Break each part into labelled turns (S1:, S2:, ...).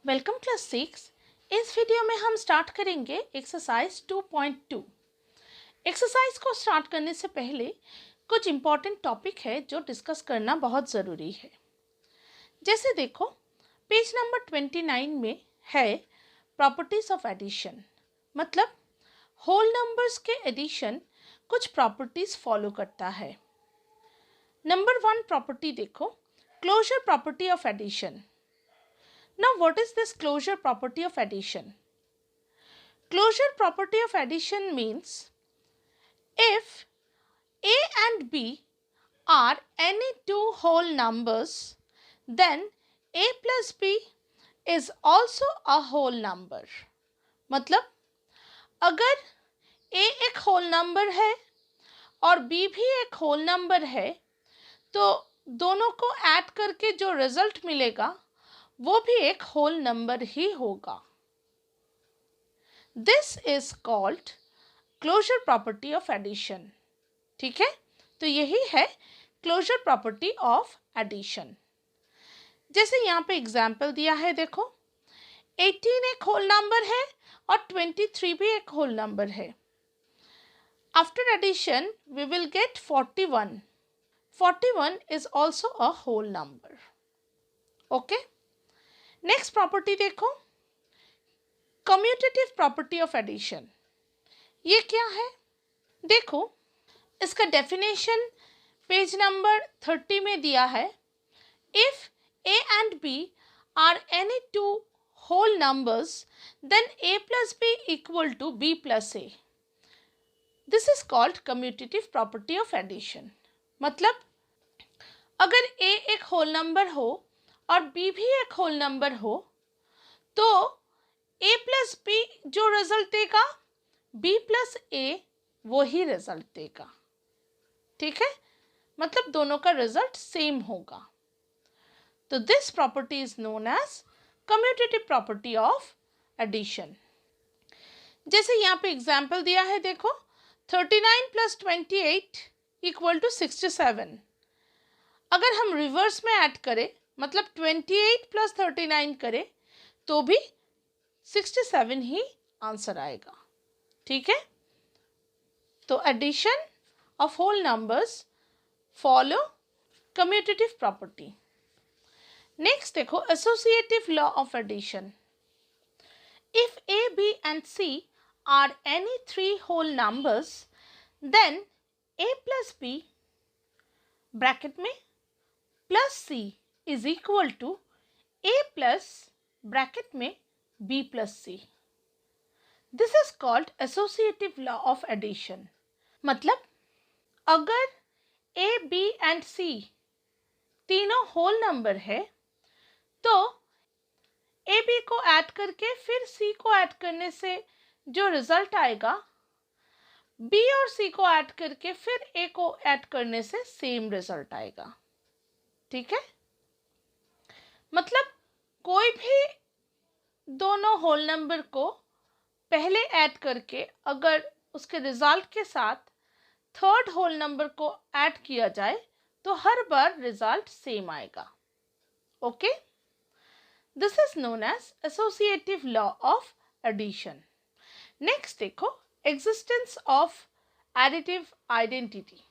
S1: Welcome class 6। इस video में हम स्टार्ट करेंगे एक्सरसाइज 2.2। एक्सरसाइज को स्टार्ट करने से पहले कुछ इम्पॉर्टेंट टॉपिक है जो डिस्कस करना बहुत ज़रूरी है। जैसे देखो, पेज नंबर 29 में है प्रॉपर्टीज ऑफ एडिशन, मतलब होल नंबर्स के एडिशन कुछ प्रॉपर्टीज फॉलो करता है। नंबर 1 प्रॉपर्टी देखो, closure property of addition. Now, what is this closure property of addition? Closure property of addition means if A and B are any two whole numbers, then A plus B is also a whole number. मतलब अगर A एक whole number है और B भी एक whole number है, तो दोनों को ऐड करके जो रिजल्ट मिलेगा वो भी एक होल नंबर ही होगा। This is called closure property of addition. ठीक है, तो यही है क्लोजर प्रॉपर्टी ऑफ एडिशन। जैसे यहाँ पे एग्जाम्पल दिया है, देखो 18 एक होल नंबर है और 23 भी एक होल नंबर है। After addition we will get 41। 41 is also a whole number. Okay, next property देखो, कम्यूटेटिव प्रॉपर्टी ऑफ एडिशन। ये क्या है? देखो, इसका डेफिनेशन पेज नंबर 30 में दिया है। If A and B are any two whole numbers, then A plus B equal to B plus A. This is called commutative property of addition. मतलब अगर ए एक होल नंबर हो और बी भी एक होल नंबर हो, तो a प्लस बी जो रिजल्ट देगा b प्लस a वो ही रिजल्ट देगा। ठीक है, मतलब दोनों का रिजल्ट सेम होगा। तो this property is known as commutative property of addition. जैसे यहाँ पे एग्जाम्पल दिया है, देखो 39 प्लस 28 इक्वल टू 67। अगर हम रिवर्स में ऐड करें, मतलब 28 प्लस 39 करें, तो भी 67 ही आंसर आएगा। ठीक है, तो addition of whole numbers follow commutative property. Next देखो, associative law of addition. If A B and C are any three whole numbers, then A plus B bracket में plus C is equal to A plus bracket में b plus c. This is called associative law of addition. मतलब अगर a, b and c तीनों whole number है, तो a, b को add करके फिर c को ऐड करने से जो रिजल्ट आएगा, b और c को ऐड करके फिर a को ऐड करने से सेम रिजल्ट आएगा। ठीक है, मतलब कोई भी दोनों होल नंबर को पहले ऐड करके अगर उसके रिजल्ट के साथ थर्ड होल नंबर को ऐड किया जाए, तो हर बार रिजल्ट सेम आएगा। Okay, this is known as associative law of addition. Next देखो, existence of additive identity.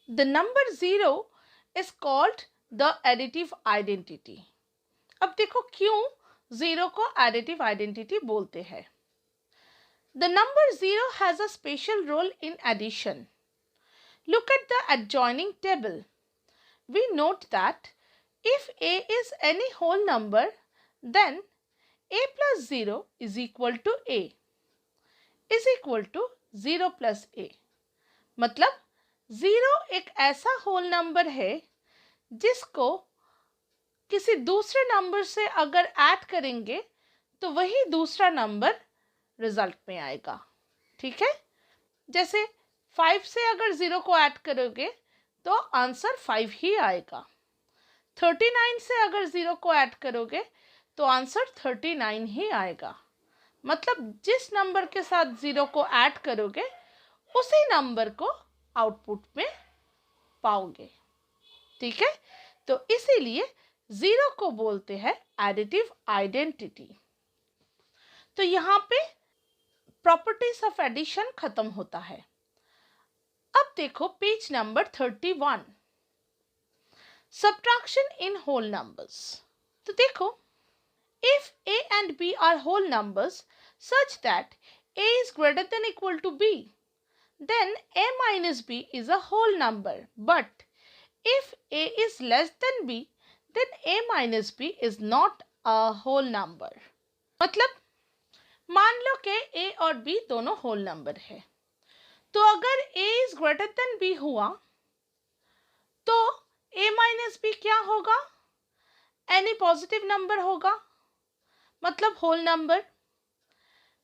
S1: The number 0 is called the additive identity. अब देखो क्यों 0 को एडिटिव आइडेंटिटी बोलते हैं। The number 0 has a special role in addition. Look at the adjoining table. We note that if a is any whole number, then a plus 0 is equal to a is equal to 0 plus a. मतलब 0 एक ऐसा whole number है जिसको किसी दूसरे number से अगर add करेंगे तो वही दूसरा नंबर रिजल्ट में आएगा। ठीक है, जैसे 5 से अगर 0 को ऐड करोगे तो आंसर 5 ही आएगा। 39 से अगर 0 को ऐड करोगे तो आंसर 39 ही आएगा। मतलब जिस नंबर के साथ 0 को ऐड करोगे उसी नंबर को आउटपुट में पाओगे। ठीक है, तो इसीलिए 0 को बोलते हैं एडिटिव आइडेंटिटी। तो यहाँ पे प्रॉपर्टीज ऑफ एडिशन खत्म होता है। अब देखो page number 31, subtraction in whole numbers. तो देखो, if a and b are whole numbers such that a is greater than equal to b, then a minus b is a whole number, but if a is less than b, then a minus b is not a whole number। मतलब मान लो कि a और b दोनों whole number है, तो अगर a is greater than b हुआ तो a minus b क्या होगा? any पॉजिटिव नंबर होगा, मतलब होल नंबर।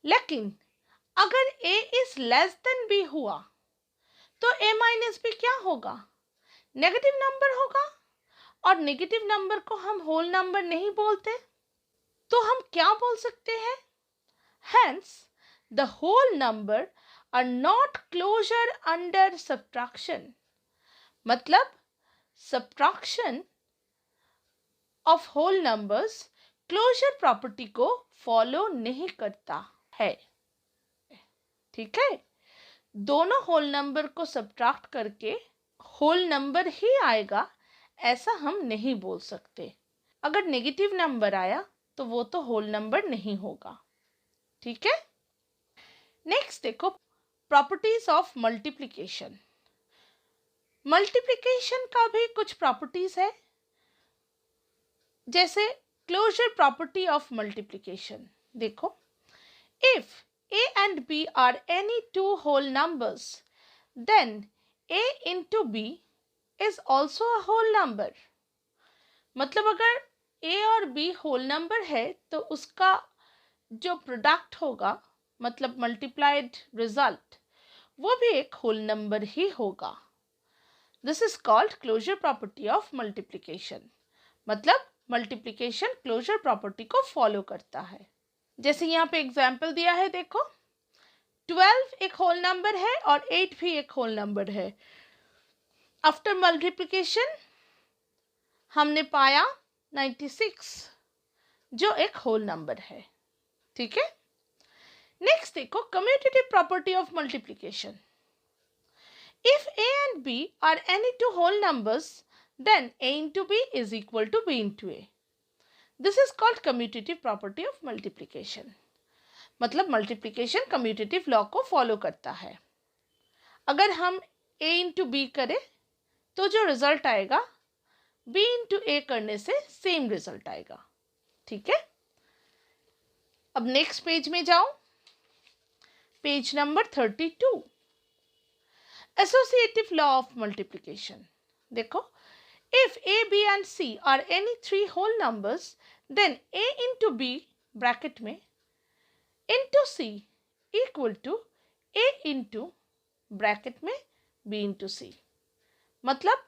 S1: लेकिन अगर a is less than b हुआ तो a माइनस b क्या होगा? नेगेटिव नंबर होगा, और नेगेटिव नंबर को हम होल नंबर नहीं बोलते, तो हम क्या बोल सकते हैं? Hence, the whole number are not closure under subtraction। मतलब subtraction of whole numbers closure property को फॉलो नहीं करता है। ठीक है, दोनों होल नंबर को सब्ट्रैक्ट करके होल नंबर ही आएगा ऐसा हम नहीं बोल सकते। अगर नेगेटिव नंबर आया तो वो तो होल नंबर नहीं होगा। ठीक है, नेक्स्ट देखो प्रॉपर्टीज ऑफ मल्टीप्लिकेशन। मल्टीप्लिकेशन का भी कुछ प्रॉपर्टीज है, जैसे क्लोजर प्रॉपर्टी ऑफ मल्टीप्लिकेशन। देखो, if a and b are any two whole numbers, then a into b is also a whole number। मतलब अगर a और b होल नंबर है तो उसका जो प्रोडक्ट होगा, मतलब मल्टीप्लाइड रिजल्ट, वो भी एक होल नंबर ही होगा। This is called closure property of multiplication. मतलब मल्टीप्लिकेशन क्लोजर प्रॉपर्टी को फॉलो करता है। जैसे यहाँ पे एग्जाम्पल दिया है, देखो 12 एक होल नंबर है और 8 भी एक होल नंबर है। आफ्टर मल्टीप्लिकेशन हमने पाया 96 जो एक होल नंबर है। ठीक है, नेक्स्ट देखो commutative property of multiplication. If a and b are any two whole numbers, then a into b is equal to b into a। This is called commutative property of multiplication। मतलब multiplication commutative law को follow करता है। अगर हम a into b करें तो जो result आएगा b into a करने से सेम रिजल्ट आएगा। ठीक है, अब नेक्स्ट पेज में जाओ, page number 32, associative law of multiplication. देखो, if a, b and c are any three whole numbers, then a into b bracket में into c equal to a into bracket में b into c। मतलब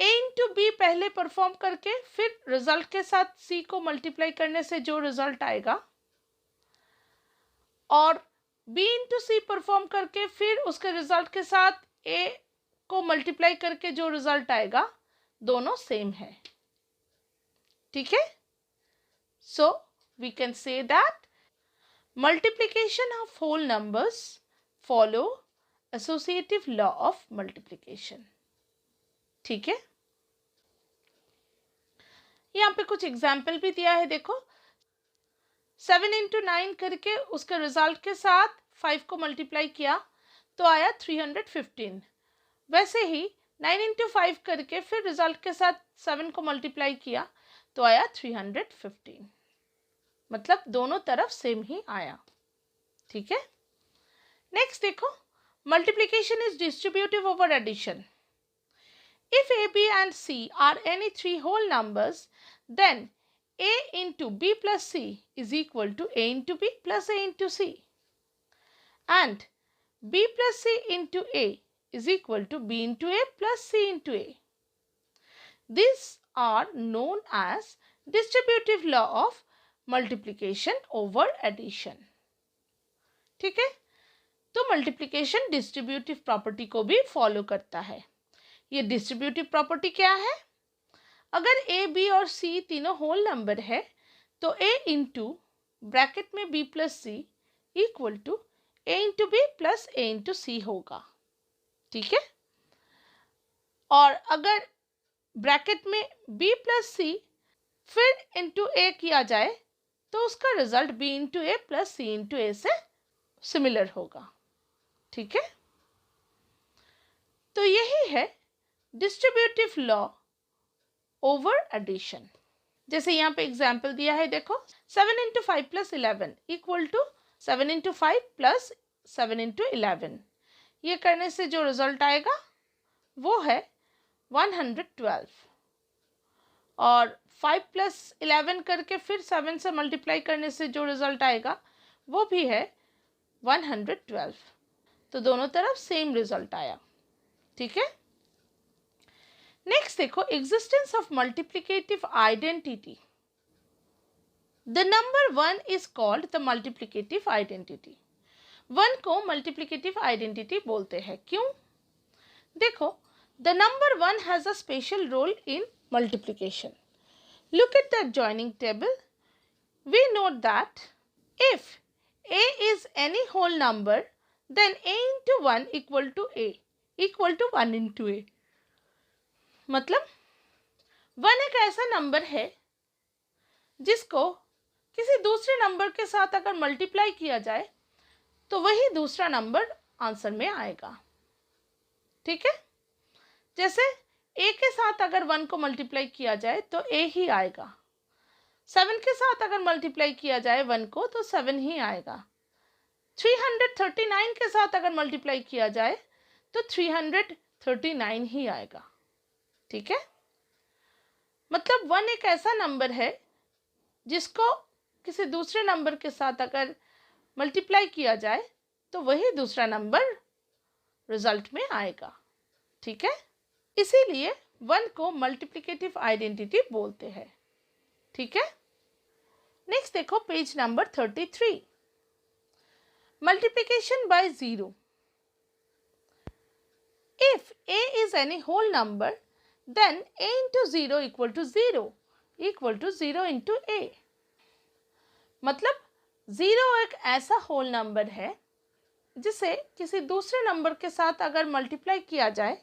S1: a into b पहले perform करके फिर result के साथ c को multiply करने से जो रिजल्ट आएगा, और b into c परफॉर्म करके फिर उसके रिजल्ट के साथ a को मल्टीप्लाई करके जो रिजल्ट आएगा, दोनों सेम है। ठीक है, so we can say that multiplication of whole numbers follow associative law of multiplication. ठीक है, यहाँ पे कुछ एग्जाम्पल भी दिया है। देखो, 7 into 9 करके उसके रिजल्ट के साथ 5 को मल्टीप्लाई किया तो आया 315। वैसे ही 9 into 5 करके फिर रिजल्ट के साथ 7 को मल्टीप्लाई किया तो आया 315। मतलब दोनों तरफ सेम ही आया। ठीक है, नेक्स्ट देखो, multiplication is distributive over addition. If a, b and c are any three whole numbers, then a into b plus c is equal to a into b plus a into c, and b plus c into a is equal to b into a plus c into a. These are known as distributive law of multiplication over addition। ठीक है, तो multiplication distributive property को भी follow करता है। ये distributive property क्या है? अगर a, b और c तीनों होल नंबर है तो a इंटू ब्रैकेट में b plus C equal to a into B plus a into C होगा, ठीक है। और अगर ब्रैकेट में b प्लस सी फिर इंटू a किया जाए तो उसका रिजल्ट b इंटू ए प्लस सी इंटू ए से सिमिलर होगा, ठीक है। तो यही है डिस्ट्रीब्यूटिव लॉ ओवर एडिशन। जैसे यहाँ पे एग्जाम्पल दिया है, देखो 7 into 5 plus 11 equal to 7 into 5 plus 7 into 11। ये करने से जो रिजल्ट आएगा वो है 112, और 5 प्लस 11 करके फिर 7 से मल्टीप्लाई करने से जो रिजल्ट आएगा वो भी है 112। तो दोनों तरफ सेम रिजल्ट आया, ठीक है। नेक्स्ट देखो, existence of multiplicative identity. The number 1 is called the multiplicative identity. 1 को मल्टीप्लिकेटिव आइडेंटिटी बोलते हैं, क्यों? देखो, the number 1 has a special role in multiplication. Look at the adjoining table. We note that if a is any whole number, then a into 1 equal to a equal to 1 into a. मतलब 1 एक ऐसा number है जिसको किसी दूसरे number के साथ अगर मल्टीप्लाई किया जाए तो वही दूसरा नंबर आंसर में आएगा, ठीक है। जैसे a के साथ अगर 1 को मल्टीप्लाई किया जाए तो a ही आएगा, 7 के साथ अगर मल्टीप्लाई किया जाए 1 को तो 7 ही आएगा, 339 के साथ अगर मल्टीप्लाई किया जाए तो 339 ही आएगा, ठीक है। मतलब 1 एक ऐसा नंबर है जिसको किसी दूसरे नंबर के साथ अगर मल्टीप्लाई किया जाए तो वही दूसरा नंबर रिजल्ट में आएगा, ठीक है। इसीलिए 1 को मल्टीप्लिकेटिव आइडेंटिटी बोलते हैं, ठीक है। नेक्स्ट देखो page number 33, multiplication by zero. If a is any whole number, then a into 0 equal to 0 into a। मतलब 0 एक ऐसा होल नंबर है जिसे किसी दूसरे नंबर के साथ अगर मल्टीप्लाई किया जाए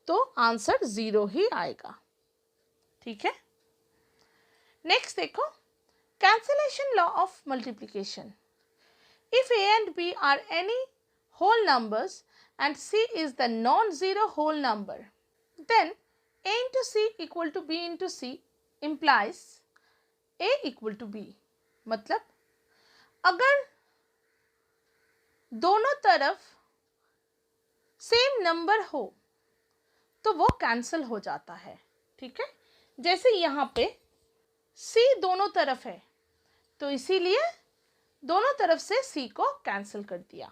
S1: तो आंसर 0 ही आएगा, ठीक है। नेक्स्ट देखो, cancellation law of multiplication. If a and b are any whole numbers and c is the non-zero whole number, then a into c equal to b into c implies a equal to b। मतलब अगर दोनों तरफ same number हो तो वो cancel हो जाता है, ठीक है। जैसे यहाँ पे c दोनों तरफ है तो इसीलिए दोनों तरफ से c को कैंसिल कर दिया,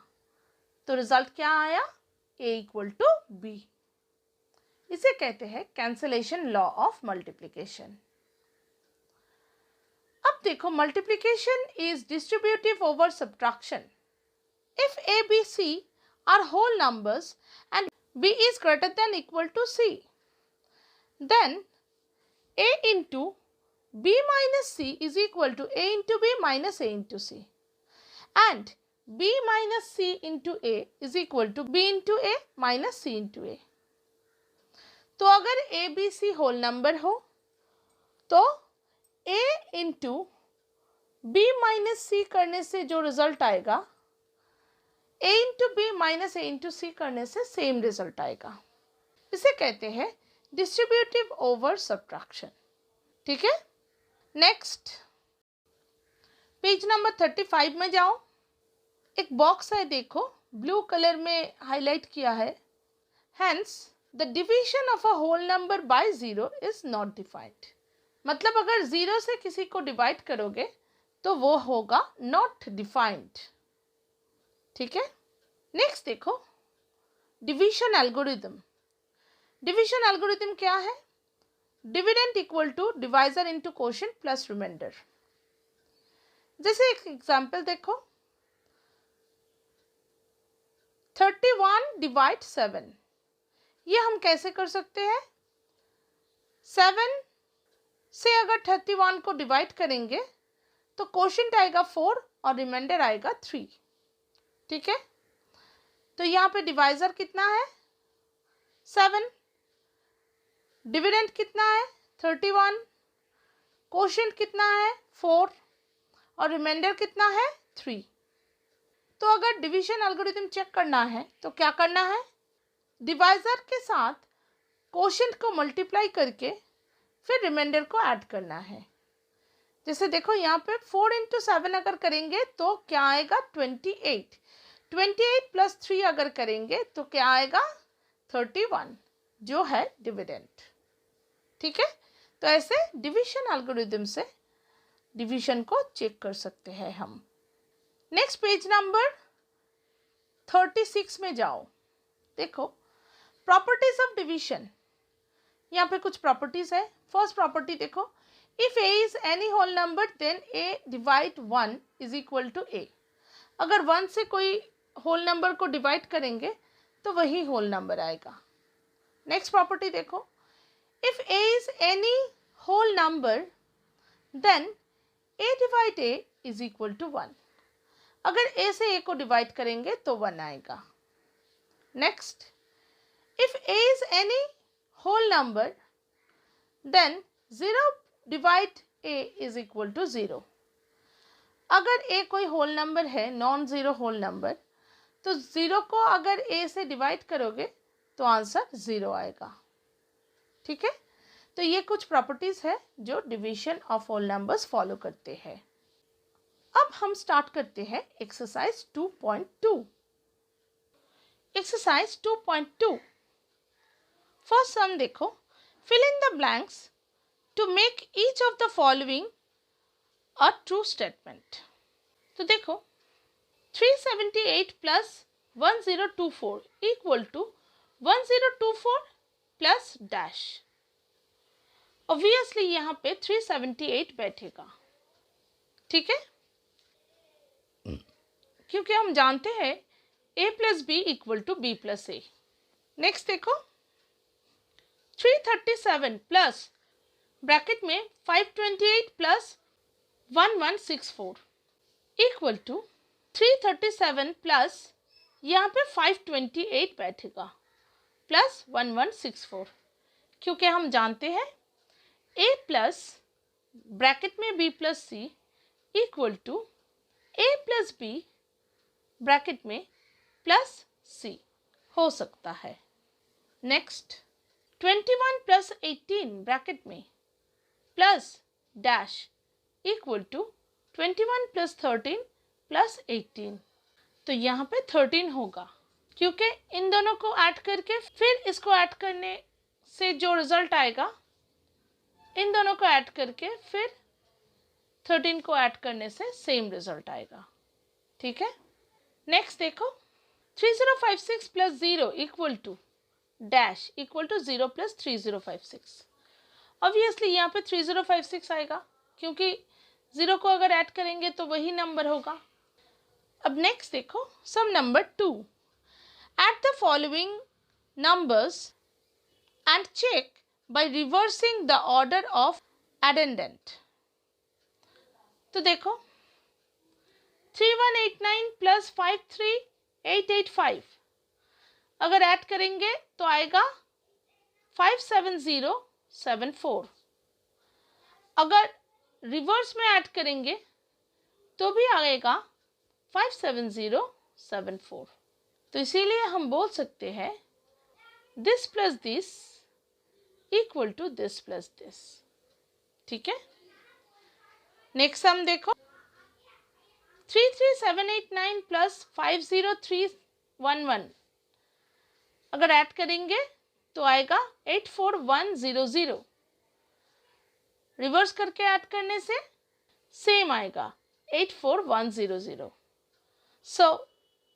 S1: तो रिजल्ट क्या आया? a equal to b। इसे कहते हैं कैंसिलेशन लॉ ऑफ मल्टीप्लिकेशन। अब देखो, multiplication is distributive over subtraction. If a b c are whole numbers and b is greater than equal to c, then a into b minus c is equal to a into b minus a into c, and b minus c into a is equal to b into a minus c into a। तो अगर a b c whole number हो तो a into b minus c करने से जो result आएगा a into B minus A into C करने से सेम रिजल्ट आएगा। इसे कहते हैं डिस्ट्रीब्यूटिव ओवर सब्ट्रैक्शन, ठीक है। नेक्स्ट पेज नंबर 35 में जाओ। एक बॉक्स है, देखो ब्लू कलर में हाईलाइट किया है। Hence the division of a whole number by zero is not defined. मतलब अगर जीरो से किसी को डिवाइड करोगे तो वो होगा नॉट डिफाइंड, ठीक है। नेक्स्ट देखो, डिवीजन एल्गोरिथम। डिवीजन एल्गोरिथम क्या है? Dividend equal to divisor into quotient plus remainder. जैसे एक एग्जांपल देखो, 31 डिवाइड 7। ये हम कैसे कर सकते हैं? 7 से अगर 31 को डिवाइड करेंगे तो क्वोशिएंट आएगा 4 और रिमाइंडर आएगा 3। ठीक है, तो यहाँ पे डिवाइजर कितना है 7, डिविडेंड कितना है 31, क्वोशिएंट कितना है 4 और रिमाइंडर कितना है 3। तो अगर डिवीजन एल्गोरिथम चेक करना है तो क्या करना है, डिवाइजर के साथ क्वोशिएंट को मल्टीप्लाई करके फिर रिमाइंडर को ऐड करना है। जैसे देखो यहाँ पे 4 × 7 अगर करेंगे तो क्या आएगा 28, 28 + 3 अगर करेंगे तो क्या आएगा 31 जो है डिविडेंड। ठीक है, तो ऐसे डिवीजन एल्गोरिथम से डिवीजन को चेक कर सकते हैं हम। नेक्स्ट पेज नंबर 36 में जाओ। देखो प्रॉपर्टीज ऑफ डिवीजन, यहाँ पे कुछ प्रॉपर्टीज है। फर्स्ट प्रॉपर्टी देखो, if a is any whole number then a divide 1 is equal to a। अगर 1 से कोई होल नंबर को डिवाइड करेंगे तो वही होल नंबर आएगा। नेक्स्ट प्रॉपर्टी देखो, if a is any whole number then a divide a is equal to 1। अगर a से a को डिवाइड करेंगे तो 1 आएगा। Next, if a is any whole number then 0 divide a is equal to 0। अगर a कोई whole number है, non zero whole number, तो 0 को अगर a से डिवाइड करोगे तो आंसर 0 आएगा। ठीक है, तो ये कुछ प्रॉपर्टीज है जो division of whole numbers follow करते हैं। अब हम स्टार्ट करते हैं एक्सरसाइज 2.2। एक्सरसाइज 2.2, फर्स्ट सम देखो, fill in the blanks to make each of the following a true statement. तो देखो 378 plus 1024 equal to 1024 plus dash. Obviously यहाँ पे 378 बैठेगा। ठीक है, क्योंकि हम जानते हैं a plus B equal to B plus A. Next देखो 337 प्लस ब्रैकेट में 528 प्लस 1164 इक्वल टू 337 प्लस यहाँ पे 528 बैठेगा प्लस 1164, क्योंकि हम जानते हैं a प्लस ब्रैकेट में b plus C equal to a plus B bracket में प्लस सी हो सकता है। नेक्स्ट 21 प्लस 18 ब्रैकेट में plus dash equal to 21 plus 13 plus 18। तो यहाँ पे 13 होगा, क्योंकि इन दोनों को ऐड करके फिर इसको ऐड करने से जो रिजल्ट आएगा, इन दोनों को ऐड करके फिर 13 को ऐड करने से सेम रिजल्ट आएगा। ठीक है, नेक्स्ट देखो 3056 plus 0 equal to dash equal to 0 plus 3056। Obviously यहाँ पे 3056 आएगा, क्योंकि 0 को अगर ऐड करेंगे तो वही नंबर होगा। अब नेक्स्ट देखो sum number 2, add the following numbers and check by reversing the order of addends. तो देखो 3189 प्लस 53885 अगर ऐड करेंगे तो आएगा 57074। अगर रिवर्स में ऐड करेंगे तो भी आएगा 57074। तो इसीलिए हम बोल सकते हैं this plus this equal to this plus this. ठीक है, नेक्स्ट सम देखो 33789 प्लस 50311 अगर ऐड करेंगे तो आएगा 84100। रिवर्स करके ऐड करने से सेम आएगा 84100। So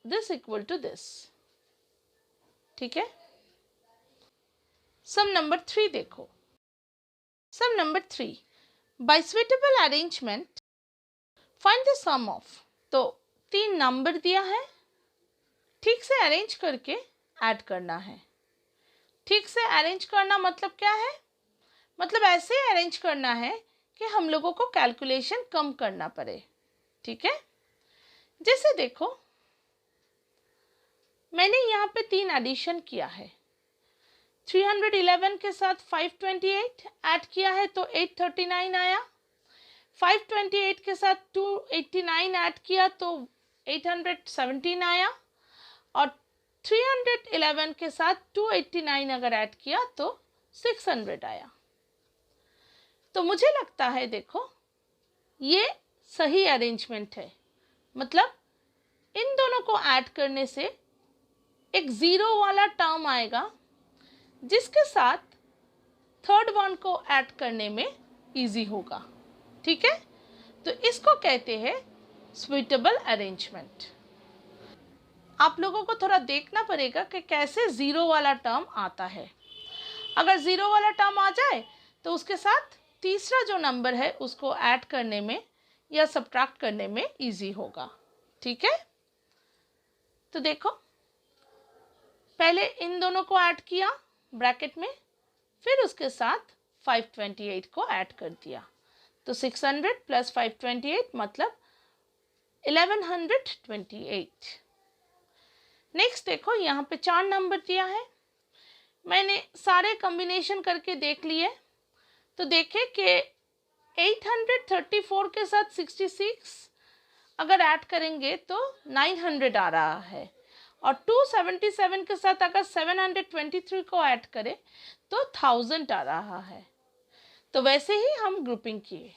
S1: this equal to this. ठीक है, सम नंबर 3 देखो। Sum number 3, by suitable arrangement find the sum of. तो 3 नंबर दिया है, ठीक से अरेंज करके ऐड करना है। ठीक से अरेंज करना मतलब क्या है, मतलब ऐसे अरेंज करना है कि हम लोगों को कैलकुलेशन कम करना पड़े, ठीक है। जैसे देखो मैंने यहाँ पे 3 एडिशन किया है, 311 के साथ 528 ऐड किया है तो 839 आया, 528 के साथ 289 ऐड किया तो 817 आया, और 311 के साथ 289 अगर ऐड किया तो 600 आया। तो मुझे लगता है देखो ये सही अरेंजमेंट है, मतलब इन दोनों को ऐड करने से एक ज़ीरो वाला टर्म आएगा जिसके साथ थर्ड वन को ऐड करने में इजी होगा, ठीक है। तो इसको कहते हैं सुइटेबल अरेंजमेंट। आप लोगों को थोड़ा देखना पड़ेगा कि कैसे ज़ीरो वाला टर्म आता है। अगर ज़ीरो वाला टर्म आ जाए तो उसके साथ तीसरा जो नंबर है उसको ऐड करने में या सब्ट्रैक्ट करने में इजी होगा, ठीक है। तो देखो पहले इन दोनों को ऐड किया ब्रैकेट में, फिर उसके साथ 528 को ऐड कर दिया, तो 600 प्लस 528 मतलब 1128। नेक्स्ट देखो यहाँ पे 4 नंबर दिया है, मैंने सारे कॉम्बिनेशन करके देख लिए, तो देखे कि 834 के साथ 66 अगर ऐड करेंगे तो 900 आ रहा है, और 277 के साथ अगर 723 को ऐड करें तो 1000 आ रहा है। तो वैसे ही हम ग्रुपिंग किए।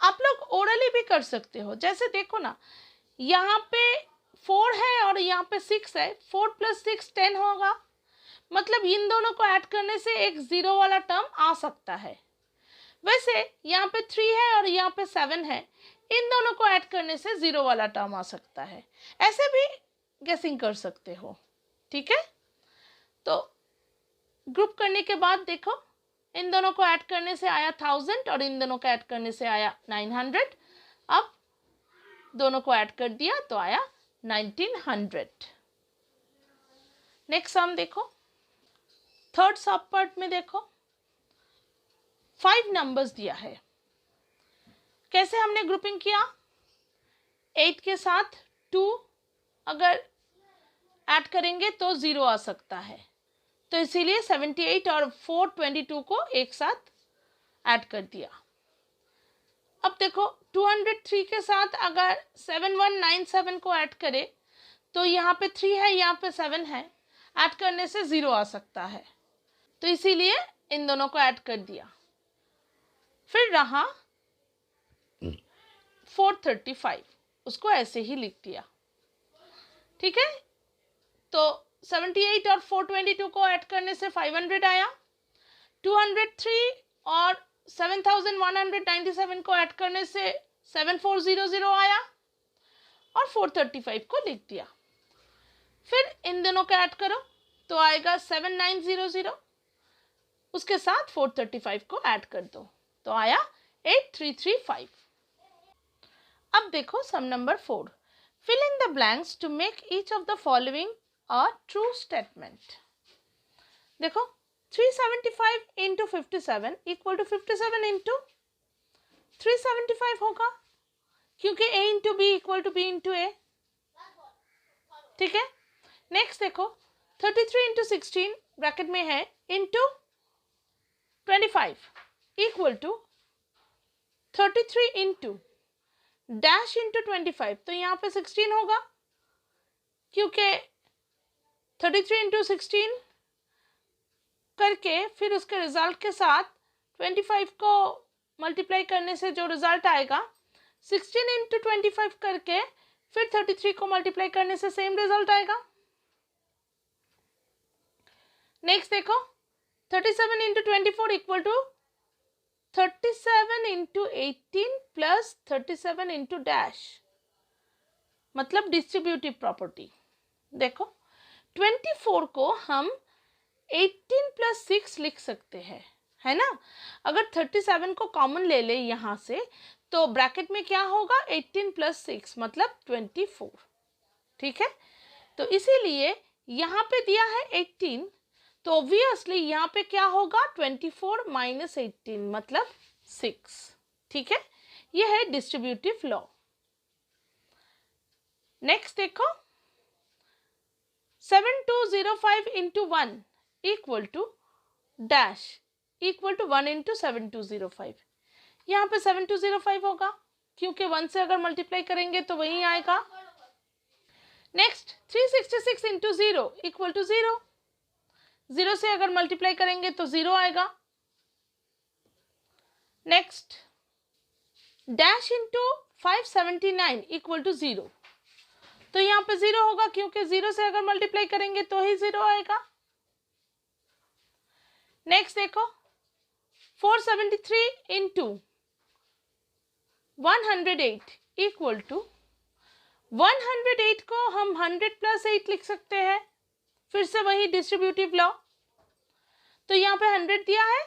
S1: आप लोग ओरली भी कर सकते हो, जैसे देखो ना यहाँ पे 4 है और यहाँ पे 6 है, 4 + 6 10 होगा, मतलब इन दोनों को ऐड करने से एक ज़ीरो वाला टर्म आ सकता है। वैसे यहाँ पे 3 है और यहाँ पे 7 है, इन दोनों को ऐड करने से ज़ीरो वाला टर्म आ सकता है, ऐसे भी गेसिंग कर सकते हो, ठीक है। तो ग्रुप करने के बाद देखो इन दोनों को ऐड करने से आया 1000 और इन दोनों को ऐड करने से आया 900, अब दोनों को ऐड कर दिया तो आया 1900। नेक्स्ट सम देखो, थर्ड सब पार्ट में देखो 5 नंबर्स दिया है। कैसे हमने ग्रुपिंग किया, 8 के साथ 2 अगर ऐड करेंगे तो 0 आ सकता है, तो इसीलिए 78 और 422 को एक साथ ऐड कर दिया। अब देखो 203 के साथ अगर 7197 को ऐड करें तो यहाँ पे 3 है, यहाँ पे 7 है, ऐड करने से 0 आ सकता है, तो इसीलिए इन दोनों को ऐड कर दिया। फिर रहा 435, उसको ऐसे ही लिख दिया, ठीक है। तो 78 और 422 को ऐड करने से 500 आया, 203 और 7197 को ऐड करने से 7400 आया, और 435 को लिख दिया। फिर इन दोनों को ऐड करो तो आएगा 7900, उसके साथ 435 को ऐड कर दो तो आया 8335। अब देखो sum number 4, fill in the blanks to make each of the following a true statement। देखो 375 into 57 equal to 57 into 375 होगा, क्योंकि a into b equal to b into a, ठीक है। नेक्स्ट देखो 33 into 16 ब्रैकेट में है into 25 equal to 33 into dash into 25, तो यहाँ पे 16 होगा, क्योंकि 33 इंटू 16 करके फिर उसके रिजल्ट के साथ 25 को मल्टीप्लाई करने से जो रिजल्ट आएगा 16 इंटू 25 करके फिर 33 को मल्टीप्लाई करने से सेम रिजल्ट आएगा। नेक्स्ट देखो 37 into 24 equal to 37 into 18 plus 37 into dash, मतलब डिस्ट्रीब्यूटिव प्रॉपर्टी। देखो 24 को हम 18 प्लस 6 लिख सकते हैं, है ना। अगर 37 को कॉमन ले ले यहाँ से तो ब्रैकेट में क्या होगा 18 प्लस 6 मतलब 24, ठीक है। तो इसीलिए यहाँ पे दिया है 18, तो ऑब्वियसली यहाँ पे क्या होगा 24 माइनस 18 मतलब 6, ठीक है, ये है डिस्ट्रीब्यूटिव लॉ। नेक्स्ट देखो 7205 into 1 equal to dash equal to 1 into 7205। यहाँ पे 7205 होगा क्योंकि 1 से अगर मल्टीप्लाई करेंगे तो वही आएगा। नेक्स्ट 366 इंटू 0 इक्वल टू 0, 0 से अगर मल्टीप्लाई करेंगे तो 0 आएगा। Next dash into 579 equal to 0, तो यहाँ पे 0 होगा क्योंकि 0 से अगर मल्टीप्लाई करेंगे तो ही 0 आएगा। नेक्स्ट देखो 473 इंटू 108 इक्वल टू 108 को हम 100 प्लस 8 लिख सकते हैं, फिर से वही डिस्ट्रीब्यूटिव लॉ। तो यहाँ पे 100 दिया है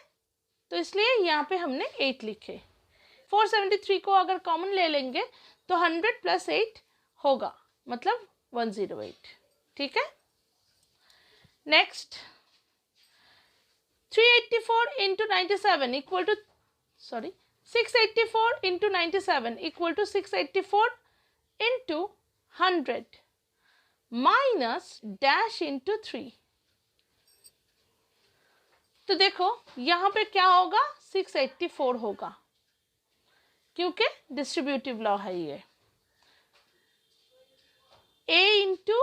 S1: तो इसलिए यहाँ पे हमने 8 लिखे। 473 को अगर कॉमन ले लेंगे तो 100 प्लस 8 होगा, मतलब 108। ठीक है। Next 384 into 97 equal to 684 into 97 equal to 684 into 100 minus dash into 3। तो देखो यहाँ पे क्या होगा, 684 होगा क्योंकि डिस्ट्रीब्यूटिव लॉ है ये। a इंटू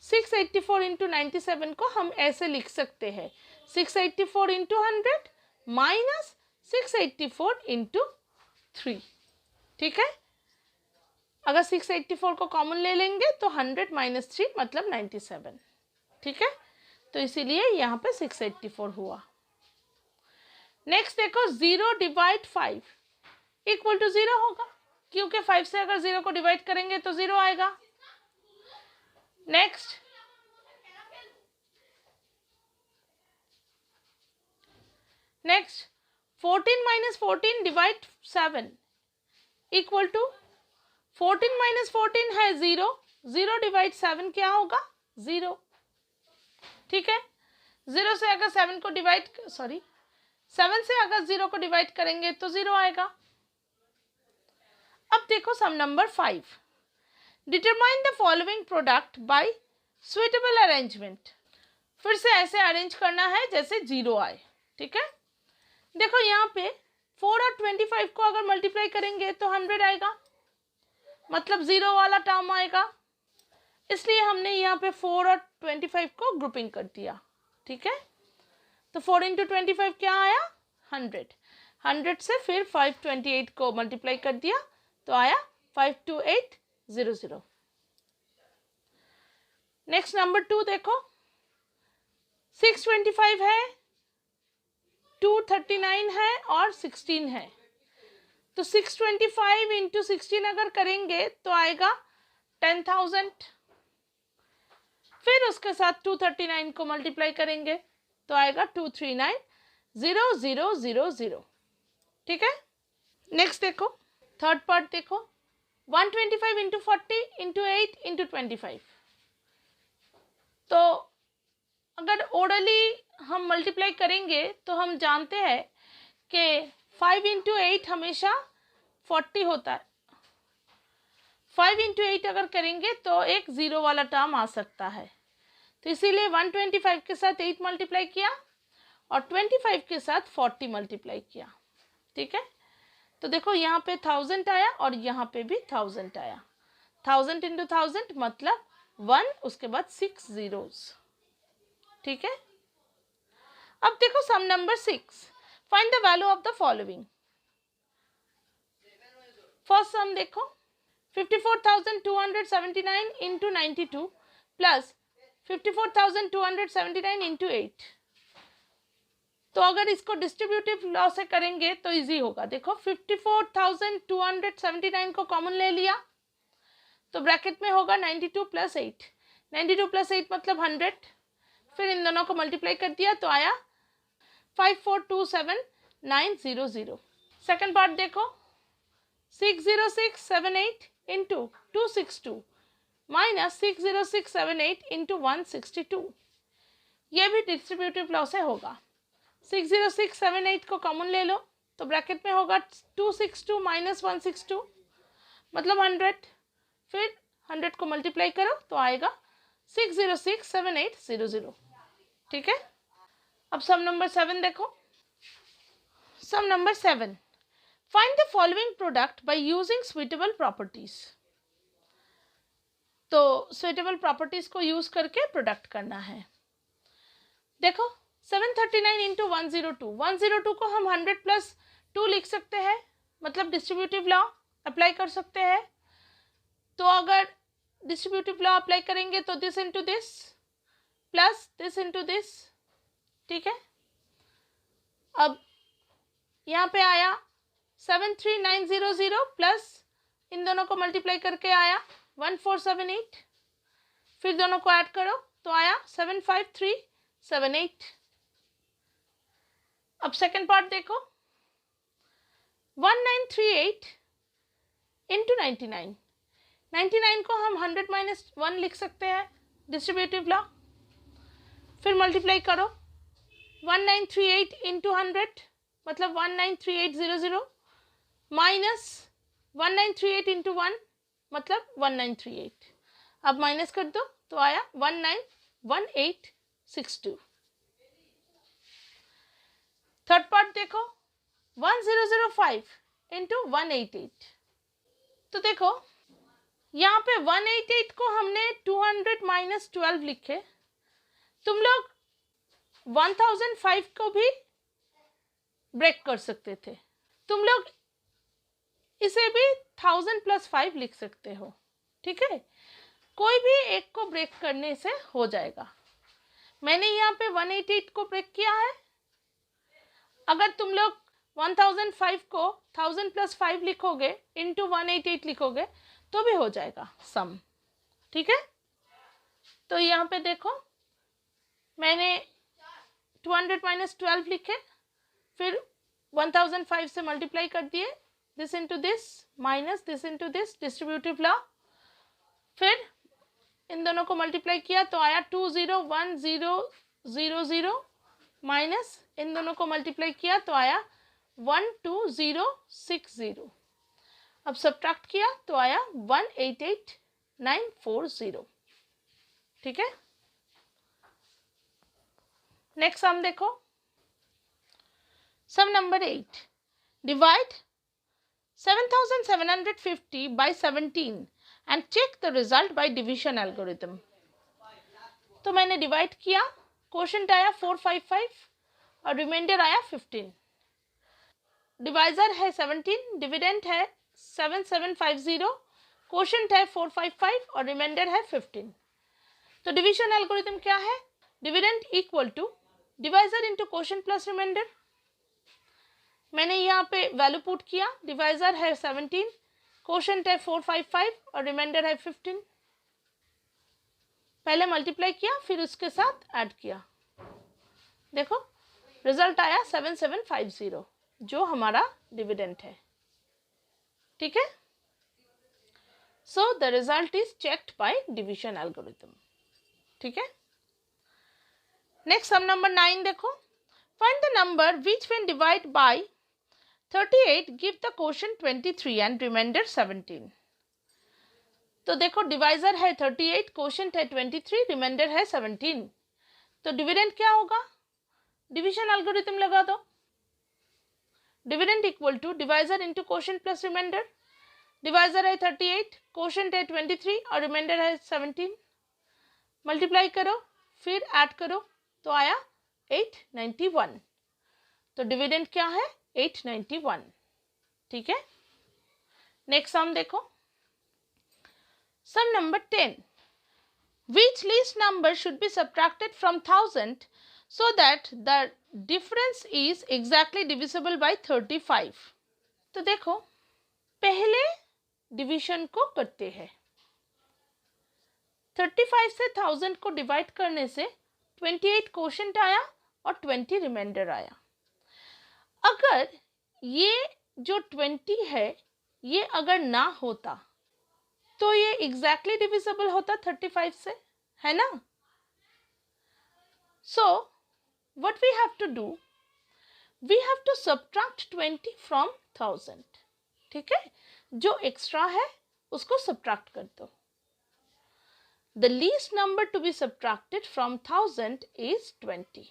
S1: 684 इंटू 97 को हम ऐसे लिख सकते हैं 684 इंटू 100 माइनस 684 इंटू 3। ठीक है, अगर 684 को कॉमन ले लेंगे तो 100 माइनस 3 मतलब 97। ठीक है, तो इसीलिए यहाँ पे 684 हुआ। नेक्स्ट देखो 0 डिवाइड 5 इक्वल टू 0 होगा क्योंकि 5 से अगर 0 को डिवाइड करेंगे तो 0 आएगा। Next next 14 minus 14 divide 7 equal to 14 minus 14 है 0, 0 डिवाइड 7 क्या होगा 0। ठीक है, 0 से अगर 7 को डिवाइड 7 से अगर 0 को डिवाइड करेंगे तो 0 आएगा। अब देखो sum number 5, determine the following product by suitable arrangement. फिर से ऐसे अरेंज करना है जैसे 0 आए। ठीक है, देखो यहाँ पे 4 और 25 को अगर मल्टीप्लाई करेंगे तो 100 आएगा, मतलब 0 वाला टर्म आएगा, इसलिए हमने यहाँ पे 4 और 25 को ग्रुपिंग कर दिया। ठीक है, तो 4 इंटू 25 क्या आया 100, 100 से फिर 528 को मल्टीप्लाई कर दिया तो आया 52800। नेक्स्ट नंबर 2 देखो 625 है, 239 है और 16 है, तो 625 इंटू 16 अगर करेंगे तो आएगा 10,000, फिर उसके साथ 239 को मल्टीप्लाई करेंगे तो आएगा 239,0000। ठीक है, नेक्स्ट देखो थर्ड पार्ट देखो 125 इंटू 40 इंटू 8 इंटू 25। तो अगर ओरली हम मल्टीप्लाई करेंगे तो हम जानते हैं कि 5 इंटू 8 हमेशा 40 होता है। 5 इंटू 8 अगर करेंगे तो एक 0 वाला टर्म आ सकता है, तो इसीलिए 125 के साथ 8 मल्टीप्लाई किया और 25 के साथ 40 मल्टीप्लाई किया। ठीक है, तो देखो यहाँ पे 1000 आया और यहाँ पे भी 1000 आया। 1000 इंटू 1000 मतलब 1, उसके बाद 6 zeros। ठीक है, अब देखो sum number 6, find the value of the following. First sum देखो 54,279 इंटू 92 प्लस 54,279 इंटू 8। तो अगर इसको डिस्ट्रीब्यूटिव लॉ से करेंगे तो इजी होगा। देखो 54,279 को कॉमन ले लिया तो ब्रैकेट में होगा 92 प्लस 8, 92 प्लस 8 मतलब 100, फिर इन दोनों को मल्टीप्लाई कर दिया तो आया 5427,900। सेकंड पार्ट देखो 60678 इंटू 262 माइनस 60678 इंटू 162, ये भी डिस्ट्रीब्यूटिव लॉ से होगा। 60678 को कॉमन ले लो तो ब्रैकेट में होगा 262 माइनस 162 मतलब 100। फिर 100 को मल्टीप्लाई करो तो आएगा 6067800। ठीक है। अब सम नंबर 7 देखो। Sum number 7, find the following product by using suitable properties. तो सुइटेबल प्रॉपर्टीज को यूज करके प्रोडक्ट करना है। देखो 739 इंटू 102, 102 को हम 100 प्लस 2 लिख सकते हैं, मतलब डिस्ट्रीब्यूटिव लॉ अप्लाई कर सकते हैं। तो अगर डिस्ट्रीब्यूटिव लॉ अप्लाई करेंगे तो this into this plus this into this. ठीक है। अब यहाँ पे आया 73900 प्लस इन दोनों को मल्टीप्लाई करके आया 1478। फिर दोनों को ऐड करो तो आया 75378। अब सेकंड पार्ट देखो, 1938 इंटू 99, 99 को हम 100 माइनस 1 लिख सकते हैं डिस्ट्रीब्यूटिव लॉ। फिर मल्टीप्लाई करो 1938 इंटू 100 मतलब 193800 माइनस 1938 इंटू 1 मतलब 1938। अब माइनस कर दो तो आया 191862। थर्ड पार्ट देखो 1005 इंटू 188। तो देखो यहाँ पे 188 को हमने 200 माइनस 12 लिखे। तुम लोग 1005 को भी ब्रेक कर सकते थे, तुम लोग इसे भी 1000 प्लस 5 लिख सकते हो। ठीक है, कोई भी एक को ब्रेक करने से हो जाएगा। मैंने यहाँ पे 188 को ब्रेक किया है। अगर तुम लोग 1005 को 1000 प्लस 5 लिखोगे इंटू 188 लिखोगे तो भी हो जाएगा सम। ठीक है। तो यहाँ पे देखो मैंने 200 माइनस 12 लिखे, फिर 1005 से मल्टीप्लाई कर दिए, this into this minus this into this distributive law. फिर इन दोनों को मल्टीप्लाई किया तो आया 201000 माइनस इन दोनों को मल्टीप्लाई किया तो आया 12060। अब सब्ट्रैक्ट किया तो आया 188940। ठीक है। नेक्स्ट सम देखो, sum number 8, divide 7750 by 17 and check the result by division algorithm। तो मैंने डिवाइड किया, क्वोशंट आया 455 और रिमाइंडर आया 15। डिवाइजर है 17, डिविडेंड है 7750, क्वोशंट है 455 और रिमाइंडर है 15। तो डिविजन एल्गोरिथम क्या है? Dividend equal to divisor into quotient plus remainder. मैंने यहाँ पे वैल्यू पुट किया, डिवाइजर है 17, क्वोशंट है 455 और रिमाइंडर है 15। पहले मल्टीप्लाई किया फिर उसके साथ ऐड किया, देखो रिजल्ट आया 7750 जो हमारा डिविडेंड है। ठीक है। So the result is checked by division algorithm. ठीक है। नेक्स्ट सम नंबर 9 देखो, find the number which when divide by 38 give the quotient 23 and remainder 17। तो देखो डिवाइजर है 38, क्वोशंट है 23, रिमाइंडर है 17। तो डिविडेंड क्या होगा? डिवीजन एल्गोरिथम लगा दो, dividend equal to divisor into quotient plus remainder. Divisor है 38, क्वोशंट है 23 और रिमाइंडर है 17। मल्टीप्लाई करो फिर ऐड करो तो आया 891। तो डिविडेंड क्या है? 891। ठीक है। नेक्स्ट सम देखो, sum number 10, which least number should be subtracted from 1000 so that the difference is exactly divisible by 35। तो देखो पहले डिवीजन को करते हैं। 35 से 1000 को डिवाइड करने से 28 क्वोशंट आया और 20 रिमाइंडर आया। अगर ये जो 20 है ये अगर ना होता तो ये एग्जैक्टली डिविजिबल होता 35 से, है ना? So what we have to do, we have to subtract 20 from 1000. ठीक है, जो एक्स्ट्रा है उसको सब्ट्रैक्ट कर दो. The least number to be subtracted from 1000 is 20.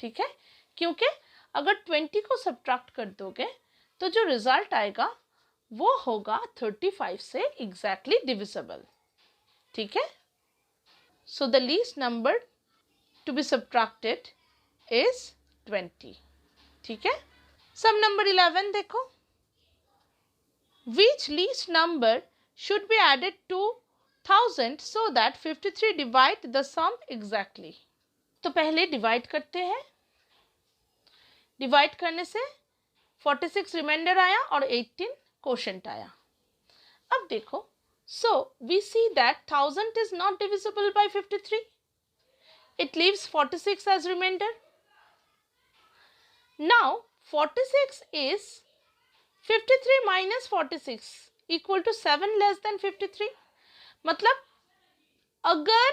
S1: ठीक है, क्योंकि अगर 20 को सब्ट्रैक्ट कर दोगे तो जो रिजल्ट आएगा वो होगा 35 से एग्जैक्टली डिविजिबल. ठीक है, so the least number to be subtracted is 20. ठीक है, सम नंबर 11 देखो. Which least number should be added to 1000 so that 53 divide the sum exactly. तो पहले डिवाइड करते हैं. डिवाइड करने से 46 रिमाइंडर आया और 18 क्वोशंट आया. अब देखो, so we see that 1000 is not divisible by 53. It leaves 46 as remainder. Now 46 is 53 minus 46 equal to 7 less than 53. मतलब अगर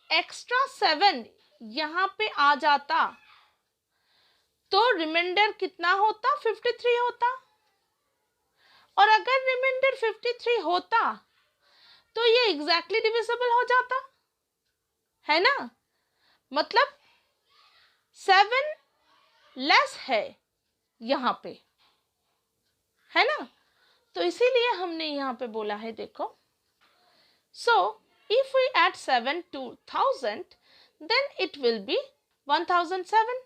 S1: एक्स्ट्रा 7 यहाँ पे आ जाता तो रिमाइंडर कितना होता? 53 होता. और अगर रिमाइंडर 53 होता तो ये एग्जैक्टली डिविजिबल हो जाता है ना. मतलब 7 लेस है यहाँ पे, है ना. तो इसीलिए हमने यहाँ पे बोला है, देखो. So if we add 7 to 1000 then it will be 1007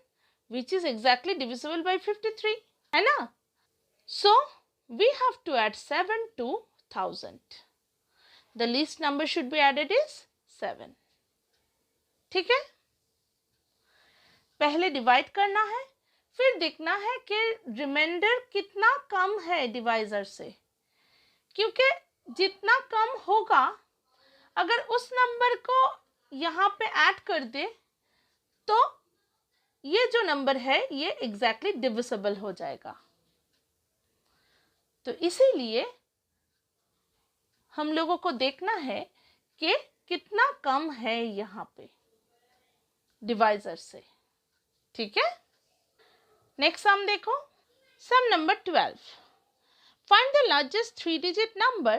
S1: which is exactly divisible by 53, है ना. So we have to add 7 to 1000. The least number should be added is 7. ठीक है, पहले डिवाइड करना है, फिर देखना है कि रिमाइंडर कितना कम है डिवाइजर से. क्योंकि जितना कम होगा, अगर उस नंबर को यहाँ पे ऐड कर दे तो ये जो नंबर है ये एग्जैक्टली डिविजिबल हो जाएगा. तो इसीलिए हम लोगों को देखना है कि कितना कम है यहाँ पे डिवाइजर से. ठीक है, नेक्स्ट सम देखो. Sum number 12. Find the largest 3-digit number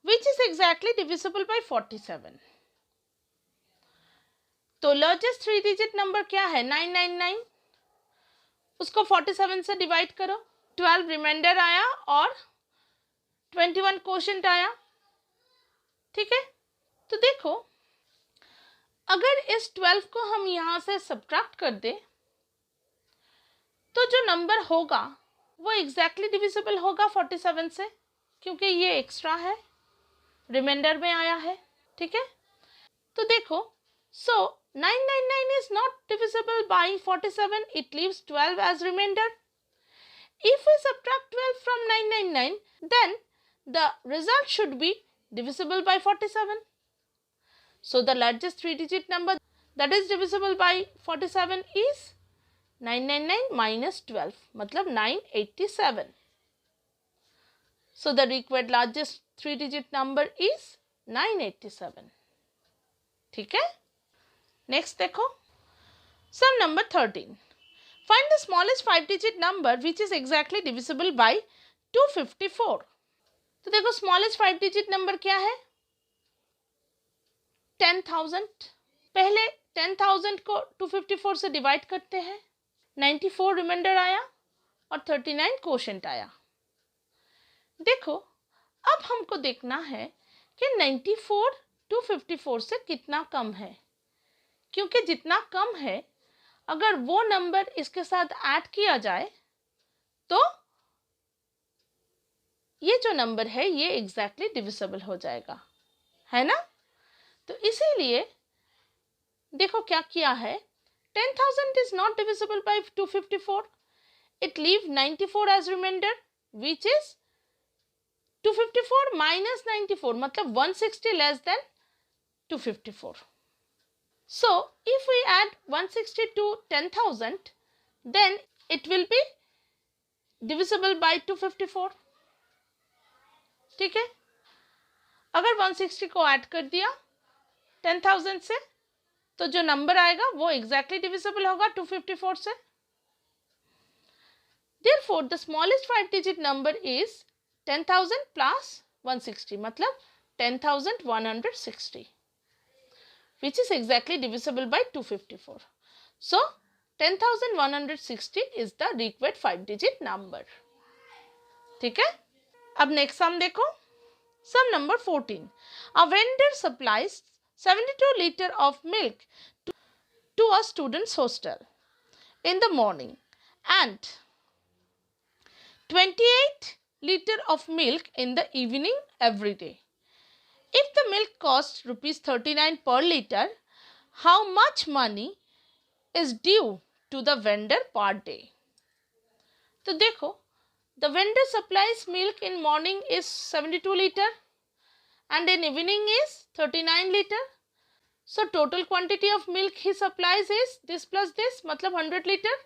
S1: which is exactly divisible by 47. तो लार्जेस्ट 3-digit नंबर क्या है? 999. उसको 47 से डिवाइड करो. 12 रिमाइंडर आया और 21 क्वोशंट आया. ठीक है, तो देखो, अगर इस 12 को हम यहाँ से सब्ट्रैक्ट कर दे तो जो नंबर होगा वो एग्जैक्टली डिविजिबल होगा 47 से, क्योंकि ये एक्स्ट्रा है, रिमाइंडर में आया है. ठीक है, तो देखो, so 999 is not divisible by 47. It leaves 12 as remainder. If we subtract 12 from 999, then the result should be divisible by 47. So the largest 3-digit number that is divisible by 47 is 999 minus 12, मतलब 987. So the required largest 3-digit number is 987. ठीक है, next देखो. Sum number 13. Find the smallest 5-digit number which is exactly divisible by 254. तो देखो, smallest 5-digit number क्या है? 10,000. पहले 10,000 को 254 से डिवाइड करते हैं. 94 रिमाइंडर आया और 39 क्वोशंट आया. देखो, अब हमको देखना है कि 94 254 से कितना कम है, क्योंकि जितना कम है अगर वो नंबर इसके साथ ऐड किया जाए तो ये जो नंबर है ये एग्जैक्टली डिविजिबल हो जाएगा, है ना. तो इसीलिए देखो क्या किया है. 10,000 is not divisible by 254. It leaves 94 as remainder, which is 254 minus 94, मतलब 160 less than 254. So if we add 160 to 10,000, then it will be divisible by 254. ठीक है, अगर 160 को ऐड कर दिया 10,000 से तो जो नंबर आएगा वो एग्जैक्टली डिविजिबल होगा 254 से. Therefore, the smallest 5-digit number is 10,000 plus 160, मतलब 10,160, which is exactly divisible by 254. So, 10,160 is the required 5-digit number. ठीक है? अब next sum देखो. Sum number 14. A vendor supplies 72 liters of milk to a student's hostel in the morning and 28 liters of milk in the evening every day. If the milk costs rupees 39 per liter, how much money is due to the vendor per day? तो देखो, the vendor supplies milk in morning is 72 liters and in evening is 39 liters. So total quantity of milk he supplies is this plus this, मतलब 100 litre.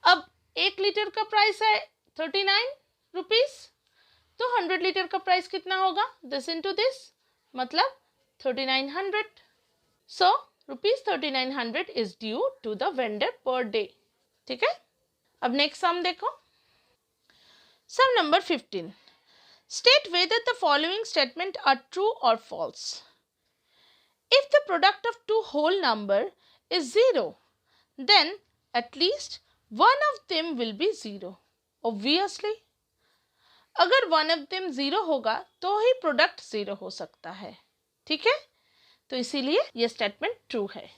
S1: अब 1 litre का price है 39 rupees, तो 100 litre का price कितना होगा? दिस इंटू दिस, मतलब 3900. So rupees 3900 is due to the vendor per day. ठीक है? अब नेक्स्ट सम देखो. Sum number 15. State whether the following statement are true or false. If the product of two whole number is 0, then at least one of them will be 0. Obviously, अगर one of them 0 होगा तो ही product 0 हो सकता है. ठीक है? तो इसीलिए यह स्टेटमेंट ट्रू है.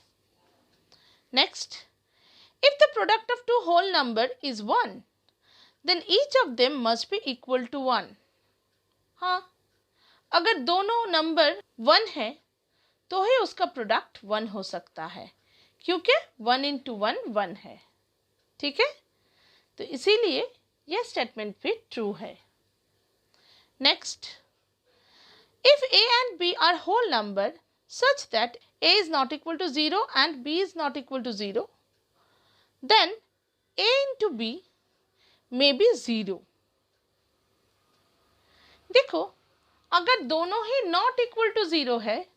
S1: Next, if the product of two whole number is 1, then each of them must be equal to 1. हाँ, अगर दोनों नंबर 1 है तो ही उसका प्रोडक्ट 1 हो सकता है, क्योंकि 1 into 1 1 है. ठीक है? तो इसीलिए यह स्टेटमेंट भी ट्रू है. Next, if A and B are whole number such that A is not equal to 0 and B is not equal to 0, then A into B may be 0. देखो, अगर दोनों ही नॉट इक्वल टू 0 है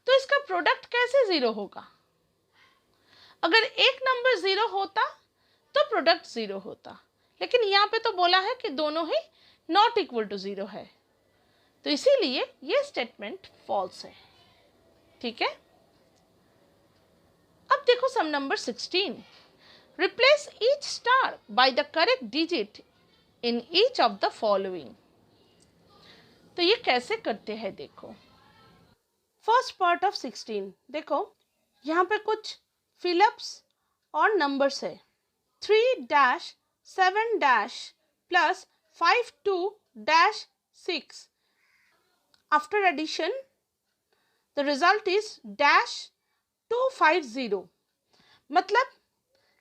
S1: तो इसका product कैसे 0 होगा? अगर एक नंबर 0 होता तो प्रोडक्ट 0 होता, लेकिन यहाँ पे तो बोला है कि दोनों ही नॉट इक्वल टू 0 है, तो इसीलिए ये स्टेटमेंट फॉल्स है. ठीक है? अब देखो sum number 16. Replace each star by the correct digit in each of the following. तो ये कैसे करते हैं देखो. फर्स्ट पार्ट ऑफ 16 देखो, यहाँ पे कुछ फिलअप्स और नंबर्स है. 3-7- प्लस 52-6. After addition the result is -250. मतलब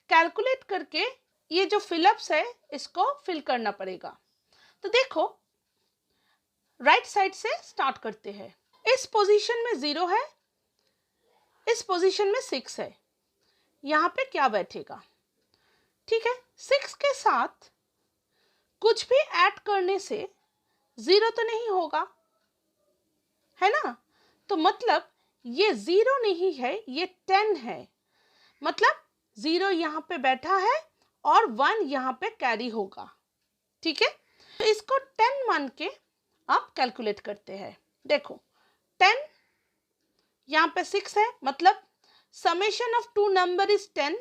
S1: कैलकुलेट करके ये जो फिलअप्स है इसको फिल करना पड़ेगा. तो देखो, राइट साइड से स्टार्ट करते हैं. इस पोजीशन में 0 है, इस पोजीशन में 6 है. यहाँ पे क्या बैठेगा? ठीक है, 6 के साथ कुछ भी ऐड करने से 0 तो नहीं होगा, है ना? तो मतलब ये 0 नहीं है, ये 10 है. मतलब 0 यहाँ पे बैठा है और 1 यहाँ पे कैरी होगा. ठीक है? तो इसको 10 मान के आप कैलकुलेट करते हैं. देखो, 10 यहाँ पे 6 है, मतलब summation of two number is 10,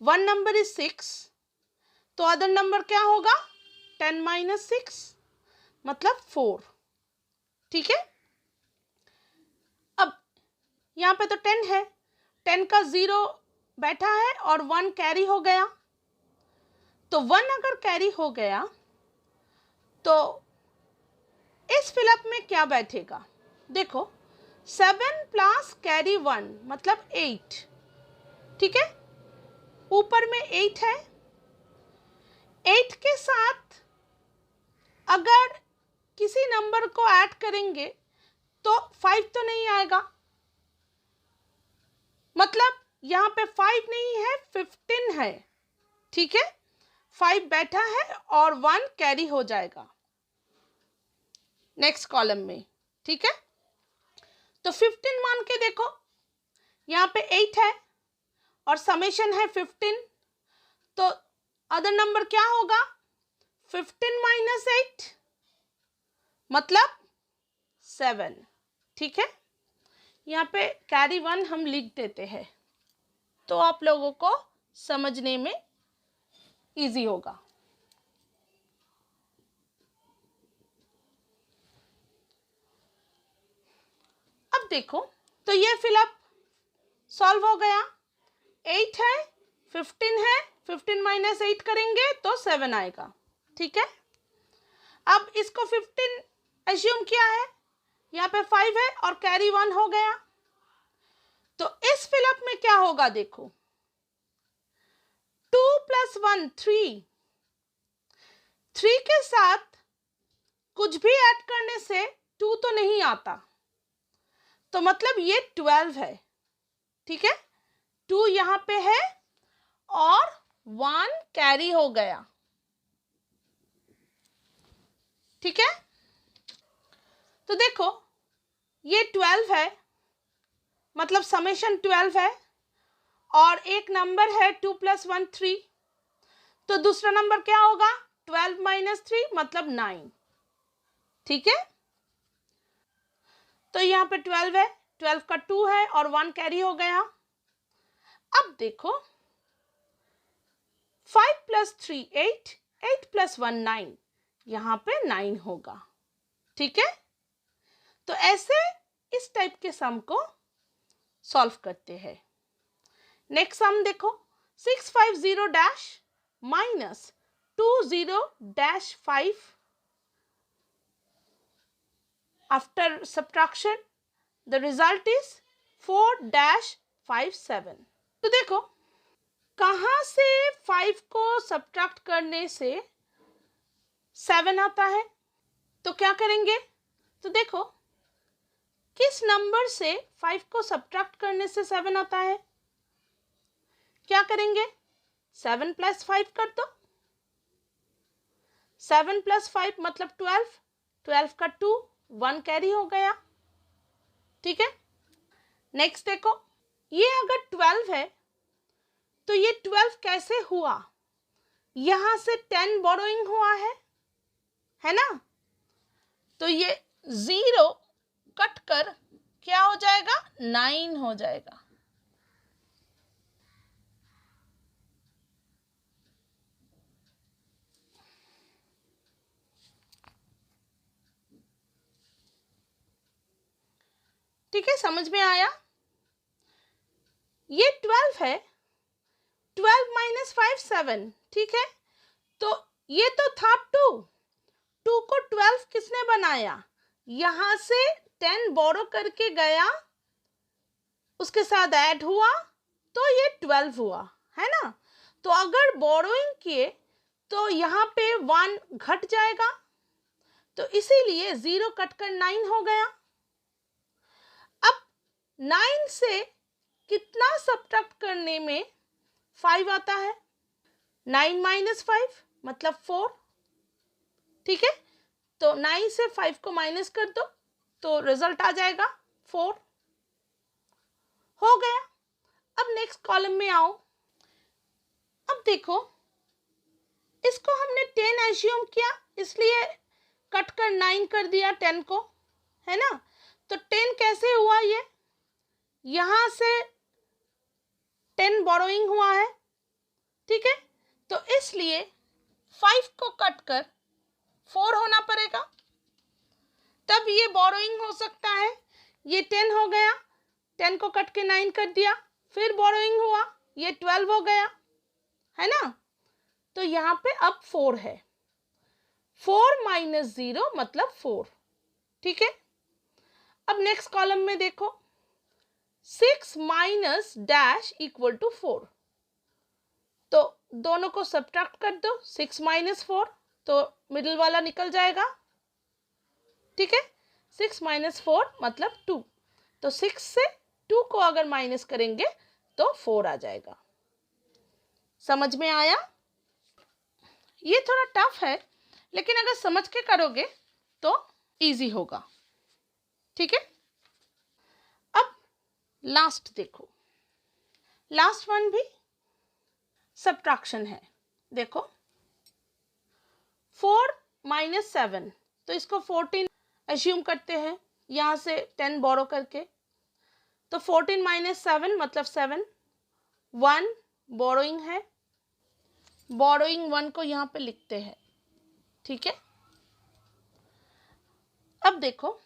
S1: one number is 6, तो अदर नंबर क्या होगा? 10 - 6 मतलब 4. ठीक है? अब यहाँ पे तो 10 है, 10 का 0 बैठा है और 1 कैरी हो गया. तो 1 अगर कैरी हो गया तो इस फिलअप में क्या बैठेगा? देखो, 7 प्लस कैरी 1 मतलब 8. ठीक है? ऊपर में 8 है. 8 के साथ अगर किसी नंबर को ऐड करेंगे तो 5 तो नहीं आएगा, मतलब यहाँ पे 5 नहीं है, 15 है. ठीक है? 5 बैठा है और 1 कैरी हो जाएगा नेक्स्ट कॉलम में. ठीक है? तो 15 मान के देखो, यहाँ पे 8 है और समेशन है 15, तो अदर नंबर क्या होगा? 15 माइनस 8 मतलब 7। ठीक है, यहाँ पे कैरी 1 हम लिख देते हैं तो आप लोगों को समझने में इजी होगा। अब देखो, तो ये फिलअप सॉल्व हो गया। 8 है, 15 है, 15 माइनस 8 करेंगे तो 7 आएगा। ठीक है, अब इसको 15 एज्यूम किया है, यहाँ पे 5 है और कैरी 1 हो गया। तो इस फिलअप में क्या होगा देखो, 2 प्लस 1 3, 3 के साथ कुछ भी ऐड करने से 2 तो नहीं आता, तो मतलब ये 12 है। ठीक है, 2 यहाँ पे है और 1 कैरी हो गया। ठीक है, तो देखो ये 12 है, मतलब समेशन 12 है और एक नंबर है 2 प्लस 1 3, तो दूसरा नंबर क्या होगा? 12 माइनस 3 मतलब 9। ठीक है, तो यहाँ पे 12 है, 12 का 2 है और 1 कैरी हो गया। अब देखो 5 प्लस 3 8, 8 प्लस 1 9, यहाँ पे 9 होगा। ठीक है, तो ऐसे इस टाइप के सम को सॉल्व करते हैं। नेक्स्ट सम देखो, 650 dash minus 20 dash 5 after subtraction the result is 4 dash 5 7। तो देखो कहाँ से 5 को सब्ट्रैक्ट करने से 7 आता है, तो क्या करेंगे? तो देखो किस नंबर से 5 को सब्ट्रैक्ट करने से 7 आता है, क्या करेंगे? 7 प्लस 5 कर दो, 7 प्लस 5 मतलब 12, 12 का 2, 1 कैरी हो गया। ठीक है, नेक्स्ट देखो, ये अगर 12 है तो ये 12 कैसे हुआ? यहां से 10 बोरोइंग हुआ है ना, तो ये 0 कट कर क्या हो जाएगा? 9 हो जाएगा। ठीक है, समझ में आया? ये 12 है, 12 माइनस 5 7। ठीक है, तो ये तो था 2, 2 को 12 किसने बनाया? यहां से 10 बोरो करके गया, उसके साथ ऐड हुआ तो ये 12 हुआ, है ना। तो अगर बोरोइंग किए तो यहाँ पे 1 घट जाएगा, तो इसीलिए 0 कट कर 9 हो गया। अब 9 से कितना सब्ट्रैक्ट करने में 5 आता है? 9 माइनस 5 मतलब 4। ठीक है, तो 9 से 5 को माइनस कर दो तो रिजल्ट आ जाएगा 4। हो गया। अब नेक्स्ट कॉलम में आओ। अब देखो इसको हमने 10 एज्यूम किया, इसलिए कट कर 9 कर दिया 10 को, है ना। तो 10 कैसे हुआ? ये यहां से 10 बोरोइंग हुआ है। ठीक है, तो इसलिए 5 को कट कर 4 होना पड़ेगा, तब ये बोरोइंग हो सकता है। ये 10 हो गया, 10 को कट के 9 कर दिया, फिर बोरोइंग हुआ, ये 12 हो गया, है ना। तो यहाँ पे अब 4 है, 4 माइनस 0 मतलब 4। ठीक है, अब नेक्स्ट कॉलम में देखो, 6 माइनस डैश इक्वल टू 4, तो दोनों को सब्ट्रैक्ट कर दो, 6 माइनस 4, तो मिडिल वाला निकल जाएगा। ठीक है, 6 माइनस 4 मतलब 2, तो 6 से 2 को अगर माइनस करेंगे तो 4 आ जाएगा। समझ में आया? ये थोड़ा टफ है, लेकिन अगर समझ के करोगे तो इजी होगा। ठीक है, अब लास्ट देखो, लास्ट वन भी सब्ट्रैक्शन है। देखो 4 माइनस 7, तो इसको 14 एज्यूम करते हैं यहाँ से 10 बोरो करके, तो 14 माइनस 7 मतलब 7, 1 बोरोइंग है, बोरोइंग 1 को यहाँ पे लिखते हैं, ठीक है। अब देखो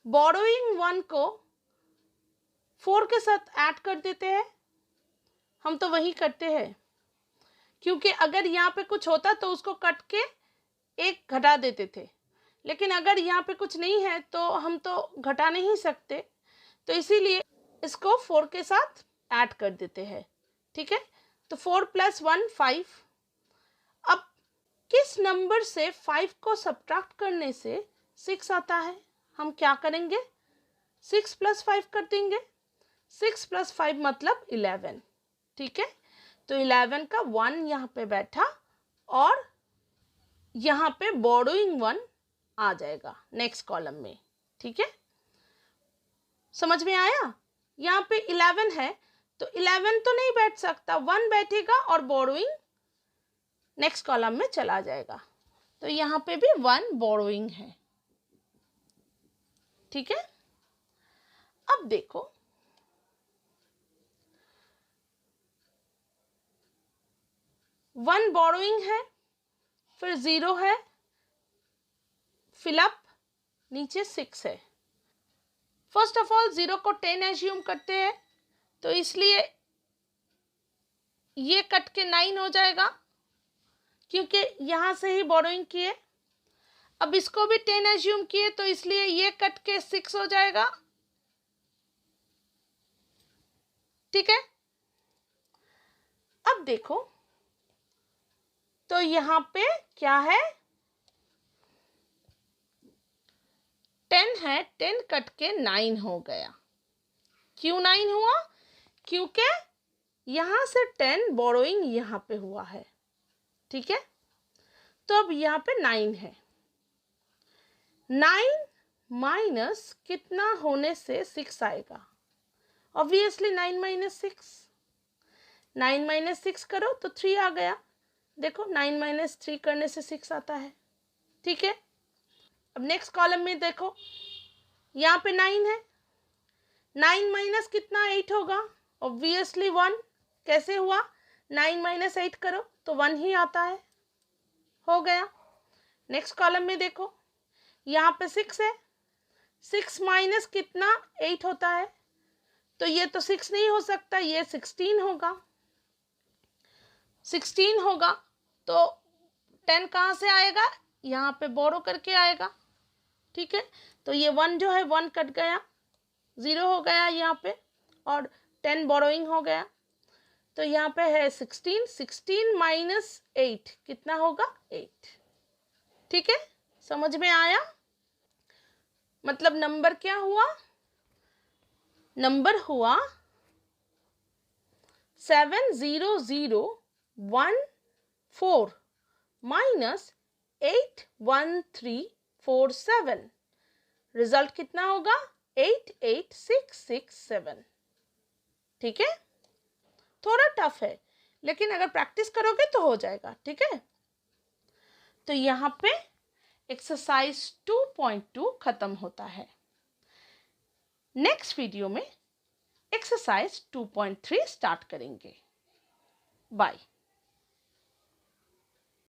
S1: बोरोइंग 1 को 4 के साथ ऐड कर देते हैं, हम तो वही करते हैं, क्योंकि अगर यहाँ पे कुछ होता तो उसको कट के 1 घटा देते थे, लेकिन अगर यहाँ पे कुछ नहीं है तो हम तो घटा नहीं सकते, तो इसीलिए इसको 4 के साथ ऐड कर देते हैं, ठीक है। तो 4 + 1 5। अब किस नंबर से 5 को सब्ट्रैक्ट करने से 6 आता है, हम क्या करेंगे, 6 + 5 कर देंगे, 6 + 5 मतलब 11, ठीक है। तो 11 का 1 यहाँ पे बैठा और यहाँ पे बोरोइंग 1 आ जाएगा नेक्स्ट कॉलम में, ठीक है। समझ में आया, यहाँ पे 11 है तो 11 तो नहीं बैठ सकता, 1 बैठेगा और बोरोइंग नेक्स्ट कॉलम में चला जाएगा, तो यहाँ पे भी 1 बोरोइंग है, ठीक है। अब देखो 1 बोरोइंग है, फिर 0 है, फिलअप नीचे 6 है। फर्स्ट ऑफ ऑल 0 को 10 एज्यूम करते हैं, तो इसलिए ये कट के 9 हो जाएगा, क्योंकि यहाँ से ही बोरोइंग किए। अब इसको भी 10 एज्यूम किए, तो इसलिए ये कट के 6 हो जाएगा, ठीक है। अब देखो तो यहाँ पे क्या है, 10 है, 10 कट के 9 हो गया। क्यों 9 हुआ, क्योंकि यहाँ से 10 बोरोइंग यहाँ पे हुआ है, ठीक है। तो अब यहाँ पे 9 है, 9 माइनस कितना होने से 6 आएगा, ऑब्वियसली 9 माइनस 6, 9 माइनस 6 करो तो 3 आ गया, देखो 9 माइनस 3 करने से 6 आता है, ठीक है। अब नेक्स्ट कॉलम में देखो यहाँ पे 9 है, 9 माइनस कितना 8 होगा, ऑब्वियसली 1, कैसे हुआ, 9 माइनस 8 करो तो 1 ही आता है, हो गया। नेक्स्ट कॉलम में देखो यहाँ पे 6 है, 6 माइनस कितना 8 होता है, तो ये तो 6 नहीं हो सकता, ये 16 होगा, 16 होगा, तो 10 कहाँ से आएगा, यहाँ पे बोरो करके आएगा, ठीक है। तो ये 1 जो है 1 कट गया, 0 हो गया यहाँ पे, और 10 बोरोइंग हो गया, तो यहाँ पे है 16, 16 माइनस 8 कितना होगा 8, ठीक है। समझ में आया, मतलब नंबर क्या हुआ, नंबर हुआ 70014 माइनस 81347, रिजल्ट कितना होगा 88667, ठीक है। थोड़ा टफ है, लेकिन अगर प्रैक्टिस करोगे तो हो जाएगा, ठीक है। तो यहाँ पे एक्सरसाइज 2.2 खत्म होता है। नेक्स्ट वीडियो में एक्सरसाइज 2.3 स्टार्ट करेंगे। बाय।